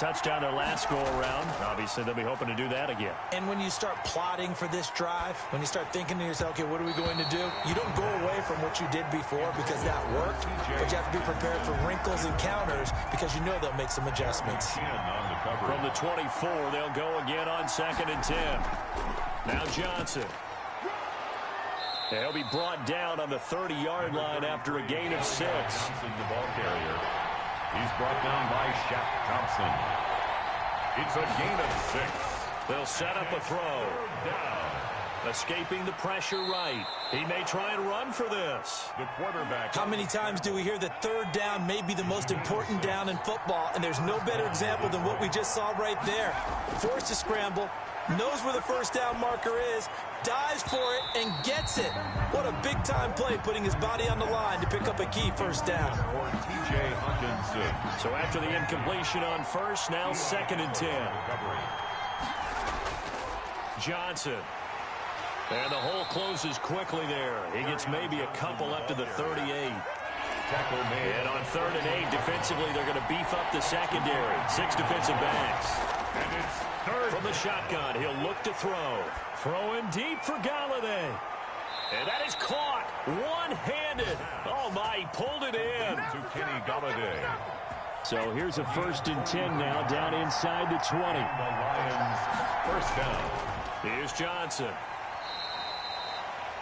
Touchdown their last go-around. Obviously, they'll be hoping to do that again. And when you start plotting for this drive, when you start thinking to yourself, okay, what are we going to do? You don't go away from what you did before because that worked, but you have to be prepared for wrinkles and counters because you know they'll make some adjustments. From the 24, they'll go again on 2nd and 10. Now Johnson. He'll be brought down on the 30-yard line after a gain of 6. The ball carrier. He's brought down by Shaq Thompson. It's a gain of 6. They'll set up a throw. Escaping the pressure right. He may try and run for this. The quarterback. How many times do we hear that third down may be the most important down in football, and there's no better example than what we just saw right there. Forced to scramble, knows where the first down marker is, dives for it, and gets it. What a big-time play, putting his body on the line to pick up a key first down. T.J. Hawkinson. So after the incompletion on first, now 2nd and 10. Johnson. And the hole closes quickly there. He gets maybe a couple up to the 38. And on 3rd and 8, defensively, they're going to beef up the secondary. 6 defensive backs. And it's third. From the shotgun, he'll look to throw. Throwing deep for Galladay. And that is caught one-handed. Oh, my, he pulled it in. To Kenny Galladay. So here's a 1st and 10 now, down inside the 20. The Lions first down. Here's Johnson.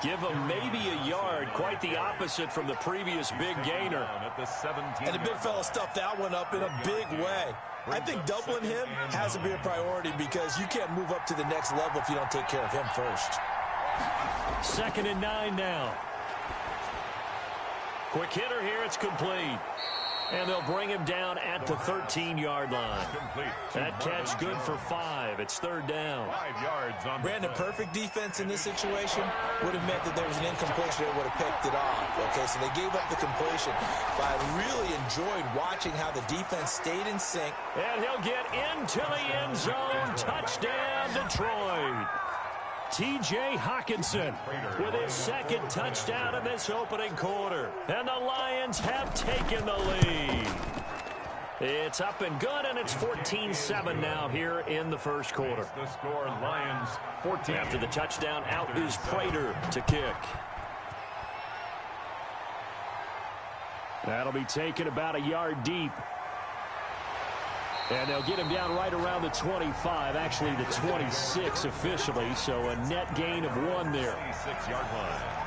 Give him maybe a yard, quite the opposite from the previous big gainer. At the 17. And the big fella stuffed that one up in a big way. I think doubling him has to be a priority because you can't move up to the next level if you don't take care of him first. 2nd and 9 now. Quick hitter here, it's complete. And they'll bring him down at the 13-yard line. That catch good for 5. It's 3rd down. 5 yards on Brandon, perfect defense in this situation would have meant that there was an incompletion that would have picked it off. Okay, so they gave up the completion. But I really enjoyed watching how the defense stayed in sync. And he'll get into the end zone. Touchdown, Detroit. T.J. Hawkinson with his 2nd touchdown in this opening quarter. And the Lions have taken the lead. It's up and good, and it's 14-7 now here in the first quarter. The score, Lions 14. After the touchdown, out is Prater to kick. That'll be taken about a yard deep. And they'll get him down right around the 25, actually the 26 officially, so a net gain of 1 there. 26-yard line.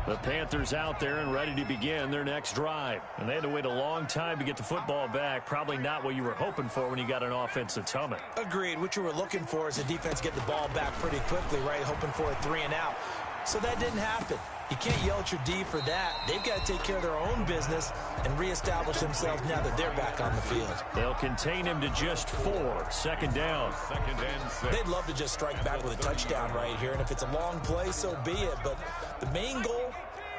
The Panthers out there and ready to begin their next drive. And they had to wait a long time to get the football back. Probably not what you were hoping for when you got an offense that's humming. Agreed. What you were looking for is the defense get the ball back pretty quickly, right? Hoping for a 3 and out. So that didn't happen. You can't yell at your D for that. They've got to take care of their own business and reestablish themselves now that they're back on the field. They'll contain him to just 4. 2nd down. 2nd and 6. They'd love to just strike back with a touchdown right here. And if it's a long play, so be it. But the main goal,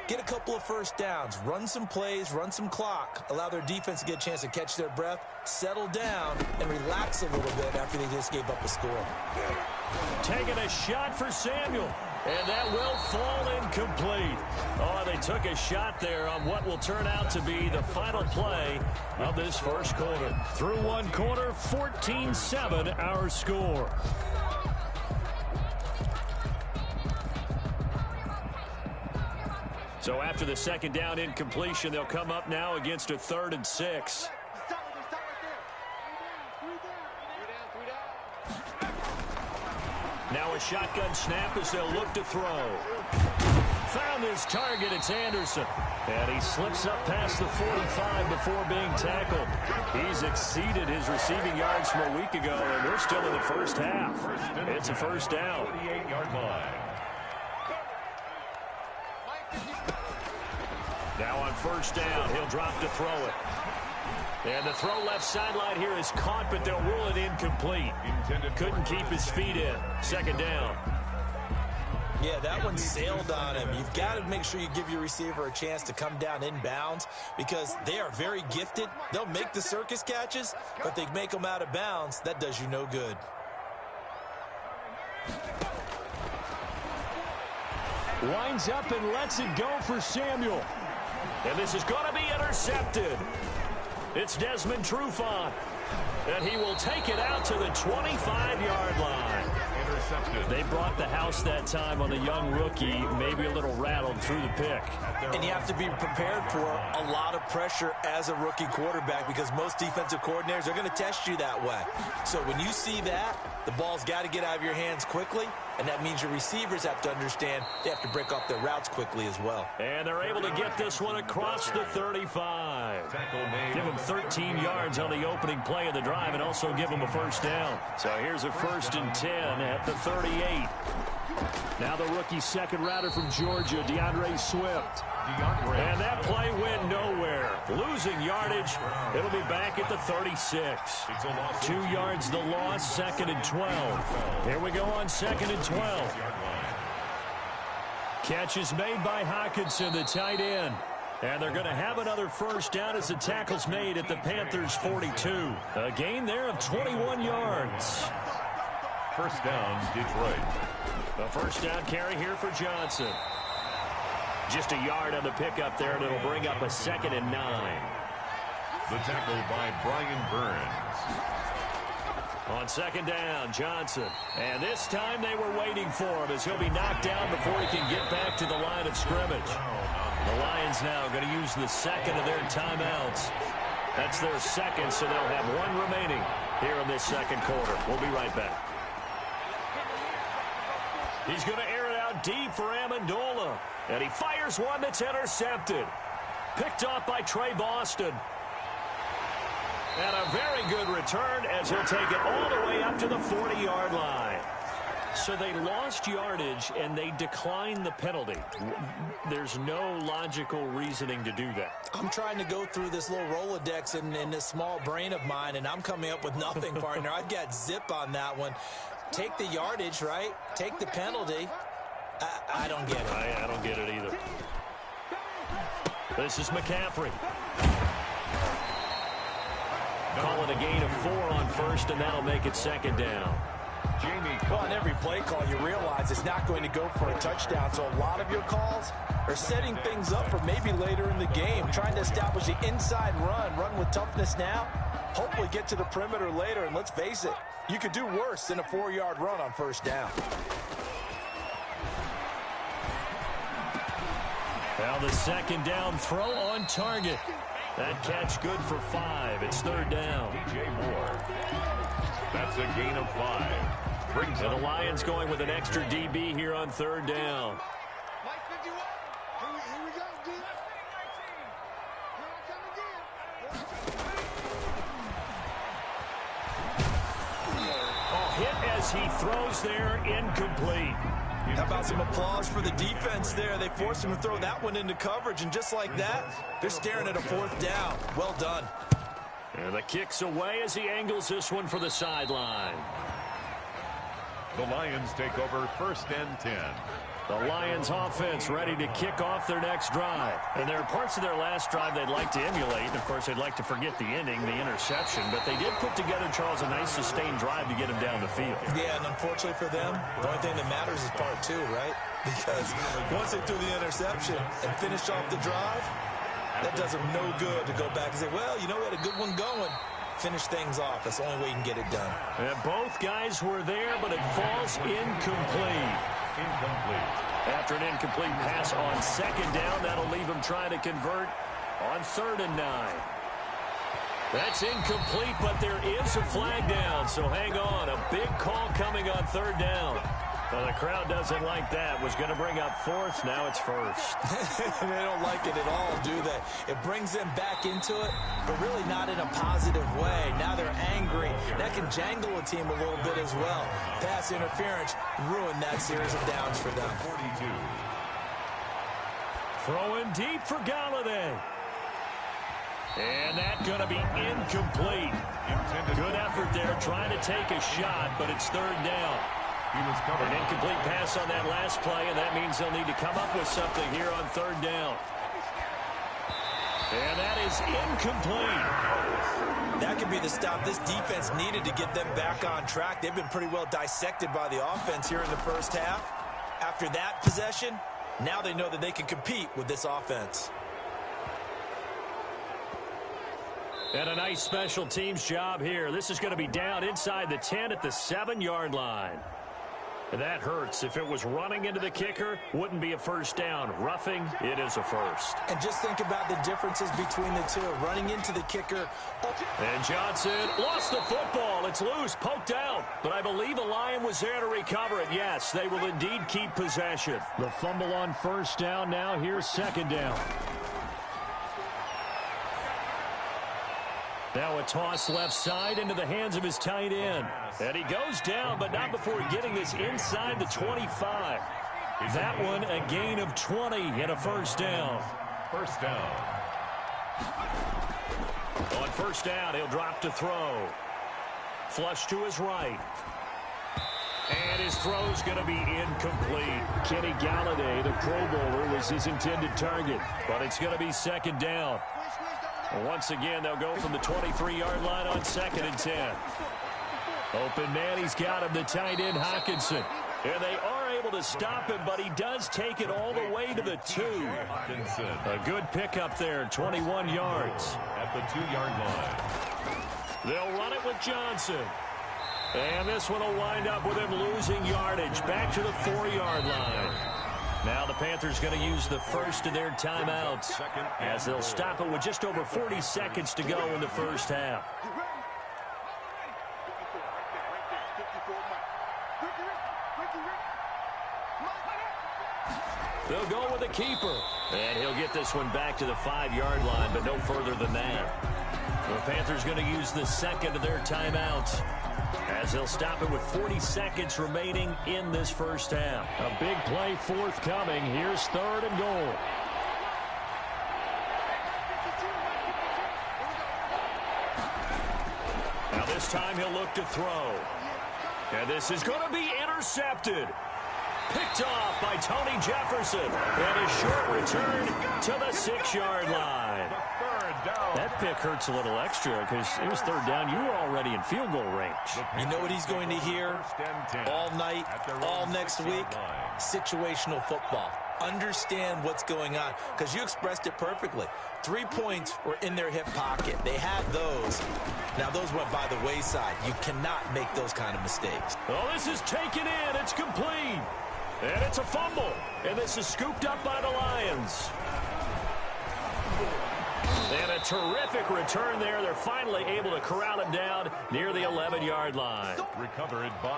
get a couple of first downs, run some plays, run some clock, allow their defense to get a chance to catch their breath, settle down, and relax a little bit after they just gave up a score. Taking a shot for Samuel. And that will fall incomplete. Oh, they took a shot there on what will turn out to be the final play of this first quarter. Through one quarter, 14-7 our score. So after the 2nd down incompletion, they'll come up now against a 3rd and 6. Now a shotgun snap as they'll look to throw. Found his target, it's Anderson. And he slips up past the 45 before being tackled. He's exceeded his receiving yards from a week ago, and we're still in the first half. It's a first down. 48-yard line. Now on first down, he'll drop to throw it. And the throw left sideline here is caught, but they'll rule it incomplete. Couldn't keep his feet in. 2nd down. Yeah, that one sailed on him. You've got to make sure you give your receiver a chance to come down inbounds because they are very gifted. They'll make the circus catches, but they make them out of bounds. That does you no good. Winds up and lets it go for Samuel. And this is going to be intercepted. It's Desmond Trufant. And he will take it out to the 25-yard line. Intercepted. They brought the house that time on the young rookie, maybe a little rattled through the pick. And you have to be prepared for a lot of pressure as a rookie quarterback because most defensive coordinators are going to test you that way. So when you see that, the ball's got to get out of your hands quickly, and that means your receivers have to understand they have to break off their routes quickly as well. And they're able to get this one across the 35. Give them 13 yards on the opening play of the drive and also give them a first down. So here's a 1st and 10 at the 38. Now the rookie second rounder from Georgia, DeAndre Swift. And that play went nowhere. Losing yardage. It'll be back at the 36. 2 yards the loss, 2nd and 12. Here we go on 2nd and 12. Catch is made by Hockenson, the tight end. And they're going to have another first down as the tackle's made at the Panthers' 42. A gain there of 21 yards. First down, Detroit. A first down carry here for Johnson. Just a yard on the pickup there, and it'll bring up a 2nd and 9. The tackle by Brian Burns. On 2nd down, Johnson. And this time they were waiting for him as he'll be knocked down before he can get back to the line of scrimmage. The Lions now going to use the 2nd of their timeouts. That's their 2nd, so they'll have 1 remaining here in this 2nd quarter. We'll be right back. He's going to air it out deep for Amendola. And he fires one that's intercepted. Picked off by Trey Boston. And a very good return as he'll take it all the way up to the 40-yard line. So they lost yardage and they declined the penalty. There's no logical reasoning to do that. I'm trying to go through this little Rolodex in this small brain of mine, and I'm coming up with nothing, partner. I've got zip on that one. Take the yardage, right? Take the penalty. I don't get it. I don't get it either. This is McCaffrey. Call it a gain of 4 on 1st, and that'll make it 2nd down. Well, on every play call, you realize it's not going to go for a touchdown. So a lot of your calls are setting things up for maybe later in the game, trying to establish the inside run with toughness now, hopefully get to the perimeter later. And let's face it, you could do worse than a 4-yard run on 1st down. Now the 2nd down throw on target. That catch good for 5. It's 3rd down. DJ Moore. That's a gain of 5. Brings and the Lions going with an extra DB here on 3rd down. Hit as he throws there, incomplete. How about some applause for the defense there? They forced him to throw that one into coverage, and just like that, they're staring at a 4th down. Well done. And the kick's away as he angles this one for the sideline. The Lions take over 1st and 10. The Lions offense ready to kick off their next drive. And there are parts of their last drive they'd like to emulate. And, of course, they'd like to forget the ending, the interception. But they did put together, Charles, a nice sustained drive to get him down the field. Yeah, and unfortunately for them, the only thing that matters is part 2, right? Because once they threw the interception and finished off the drive, that does them no good to go back and say, well, you know, we had a good one going. Finish things off. That's the only way you can get it done. And both guys were there, but it falls incomplete. Incomplete. After an incomplete pass on 2nd down, that'll leave him trying to convert on 3rd and 9. That's incomplete, but there is a flag down, so hang on. A big call coming on 3rd down. Well, the crowd doesn't like that. Was going to bring up 4th. Now it's 1st. They don't like it at all, do they? It brings them back into it, but really not in a positive way. Now they're angry. That can jangle a team a little bit as well. Pass interference ruined that series of downs for them. 42. Throwing deep for Galladay. And that's going to be incomplete. Good effort there trying to take a shot, but it's 3rd down. An incomplete pass on that last play, and that means they'll need to come up with something here on 3rd down. And that is incomplete. That could be the stop this defense needed to get them back on track. They've been pretty well dissected by the offense here in the 1st half. After that possession, Now they know that they can compete with this offense. And a nice special teams job here. This is going to be down inside the 10 at the 7-yard line. And that hurts. If it was running into the kicker, wouldn't be a first down. Roughing, it is a first. And just think about the differences between the two. Running into the kicker. And Johnson lost the football. It's loose, poked out. But I believe a Lion was there to recover it. Yes, they will indeed keep possession. The fumble on first down now. Here's second down. Now a toss left side into the hands of his tight end. And he goes down, but not before getting this inside the 25. That one a gain of 20 and a first down. First down. On first down, he'll drop to throw. Flush to his right. And his throw's going to be incomplete. Kenny Galladay, the Pro Bowler, was his intended target. But it's going to be second down. Once again, they'll go from the 23-yard line on second and 10. Open man, he's got him, the tight end, Hockenson. And they are able to stop him, but he does take it all the way to the 2. A good pickup there, 21 yards. At the 2-yard line. They'll run it with Johnson. And this one will wind up with him losing yardage. Back to the 4-yard line. Now the Panthers going to use the first of their timeouts as they'll stop it with just over 40 seconds to go in the first half. They'll go with the keeper. And he'll get this one back to the 5-yard line, but no further than that. The Panthers going to use the second of their timeouts as they'll stop it with 40 seconds remaining in this first half. A big play forthcoming. Here's third and goal. Now this time he'll look to throw. And this is going to be intercepted. Picked off by Tony Jefferson. And a short return to the 6-yard line. That pick hurts a little extra because it was third down. You were already in field goal range. You know what he's going to hear all night, all next week? Situational football. Understand what's going on because you expressed it perfectly. 3 points were in their hip pocket. They had those. Now, those went by the wayside. You cannot make those kind of mistakes. Oh, this is taken in. It's complete. And it's a fumble. And this is scooped up by the Lions. And a terrific return there. They're finally able to corral him down near the 11-yard line.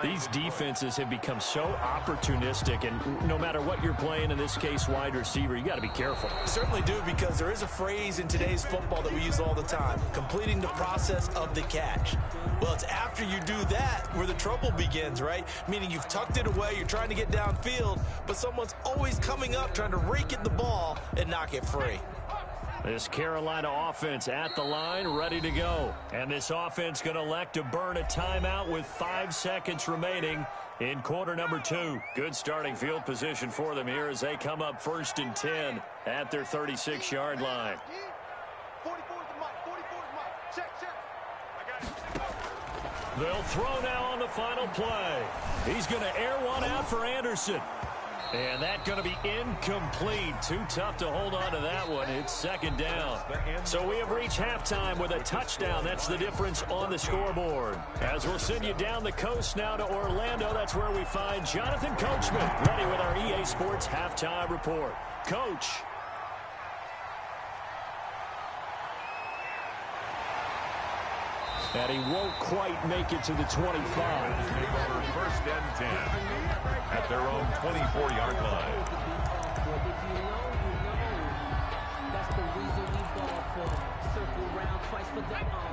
These defenses have become so opportunistic, and no matter what you're playing, in this case wide receiver, you got to be careful. Certainly do, because there is a phrase in today's football that we use all the time, completing the process of the catch. Well, it's after you do that where the trouble begins, right? Meaning you've tucked it away, you're trying to get downfield, but someone's always coming up trying to rake at the ball and knock it free. This Carolina offense at the line, ready to go. And this offense going to elect to burn a timeout with 5 seconds remaining in quarter number 2. Good starting field position for them here as they come up first and 10 at their 36-yard line. They'll throw now on the final play. He's going to air one out for Anderson. And that's going to be incomplete. Too tough to hold on to that one. It's second down. So we have reached halftime with a touchdown. That's the difference on the scoreboard. As we'll send you down the coast now to Orlando, that's where we find Jonathan Coachman, ready with our EA Sports halftime report. Coach. And he won't quite make it to the 25. First and 10 at their own 24-yard line.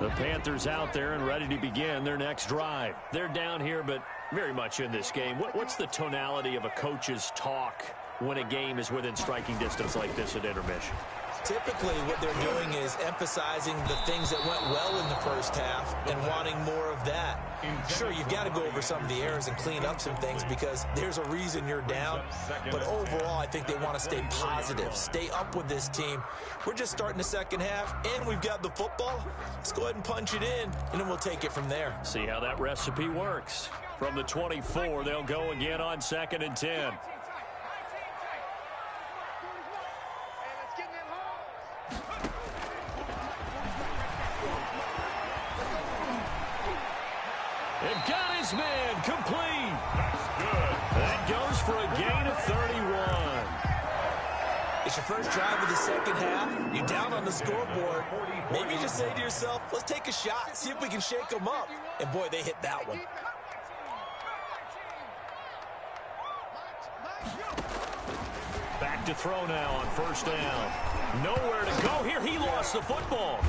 The Panthers out there and ready to begin their next drive. They're down here, but very much in this game. What's the tonality of a coach's talk when a game is within striking distance like this at intermission? Typically, what they're doing is emphasizing the things that went well in the first half and wanting more of that. Sure, you've got to go over some of the errors and clean up some things because there's a reason you're down. But overall, I think they want to stay positive, stay up with this team. We're just starting the second half, and we've got the football. Let's go ahead and punch it in, and then we'll take it from there. See how that recipe works. From the 24, they'll go again on second and 10. his man, complete. That's good. That goes for a gain of 31. It's your first drive of the second half. You're down on the scoreboard. Maybe you just say to yourself, let's take a shot, see if we can shake them up. And, boy, they hit that one. Back to throw now on first down. Nowhere to go here. He lost the football.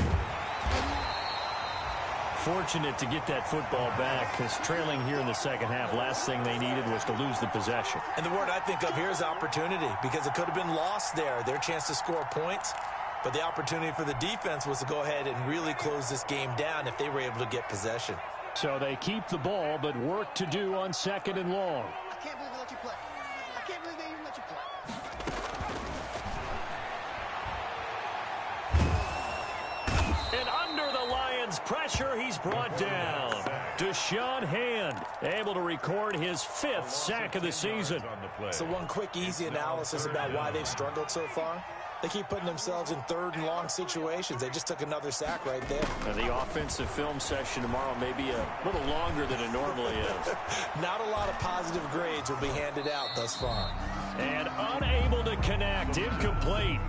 Fortunate to get that football back, because trailing here in the second half, last thing they needed was to lose the possession. And the word I think of here is opportunity, because it could have been lost there, their chance to score points. But the opportunity for the defense was to go ahead and really close this game down if they were able to get possession. So they keep the ball, but work to do on second and long. I can't believe they let you play. I can't believe they even let you play. And under the Lions' pressure, he's brought down. Deshaun Hand able to record his 5th sack of the season. So one quick, easy analysis about why they've struggled so far. They keep putting themselves in third and long situations. They just took another sack right there. Now, the offensive film session tomorrow may be a little longer than it normally is. Not a lot of positive grades will be handed out thus far. And unable to connect, incomplete.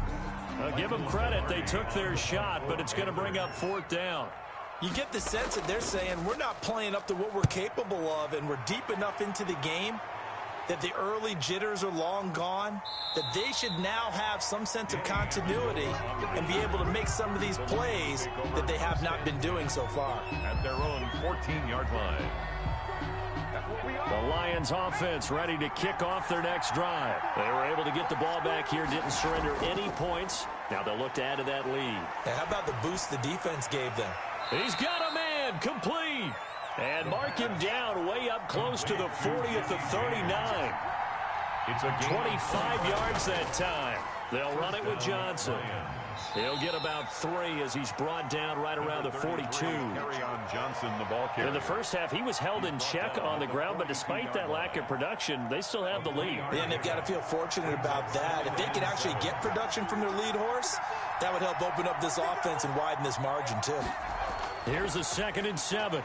Give them credit, they took their shot, but it's going to bring up 4th down. You get the sense that they're saying we're not playing up to what we're capable of, and we're deep enough into the game that the early jitters are long gone, that they should now have some sense of continuity and be able to make some of these plays that they have not been doing so far. At their own 14-yard line. The Lions offense ready to kick off their next drive. They were able to get the ball back here, didn't surrender any points. Now they'll look to add to that lead. Now, how about the boost the defense gave them? He's got a man, complete. And mark him down way up close to the 40 at the 39. It's a 25 yards that time. They'll run it with Johnson. He'll get about 3 as he's brought down right around the 42. Johnson, the ball carrier. In the first half, he was held in check on the ground, but despite that lack of production, they still have the lead. And they've got to feel fortunate about that. If they could actually get production from their lead horse, that would help open up this offense and widen this margin, too. Here's a 2nd and 7.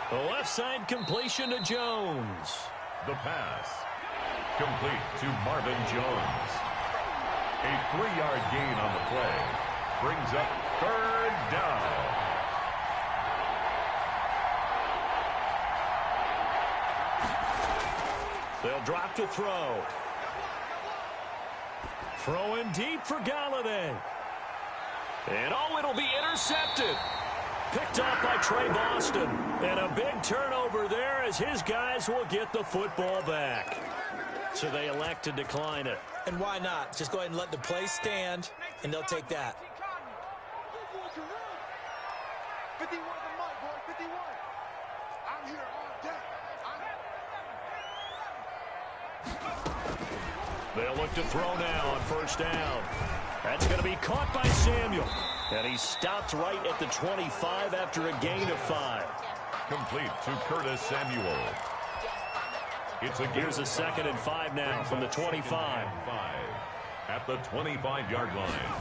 The left side completion to Jones. The pass. Complete to Marvin Jones. A 3-yard gain on the play. Brings up 3rd down. They'll drop to throw. Throwing deep for Galladay. And it'll be intercepted. Picked off by Trey Boston. And a big turnover there as his guys will get the football back. So they elect to decline it. And why not? Just go ahead and let the play stand, and they'll take that. 51 the mic, boy, 51. I'm here all day. They'll look to throw now on first down. That's going to be caught by Samuel. And he stopped right at the 25 after a gain of 5. Complete to Curtis Samuel. Here's a 2nd and 5 now from the 25. At the 25-yard line.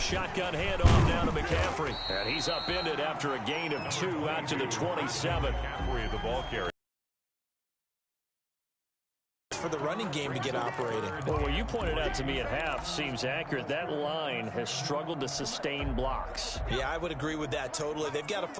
Shotgun handoff down to McCaffrey. And he's upended after a gain of 2 out to the 27. McCaffrey, the ball carrier. For the running game to get operating. Well, what you pointed out to me at half seems accurate. That line has struggled to sustain blocks. Yeah, I would agree with that totally. They've got to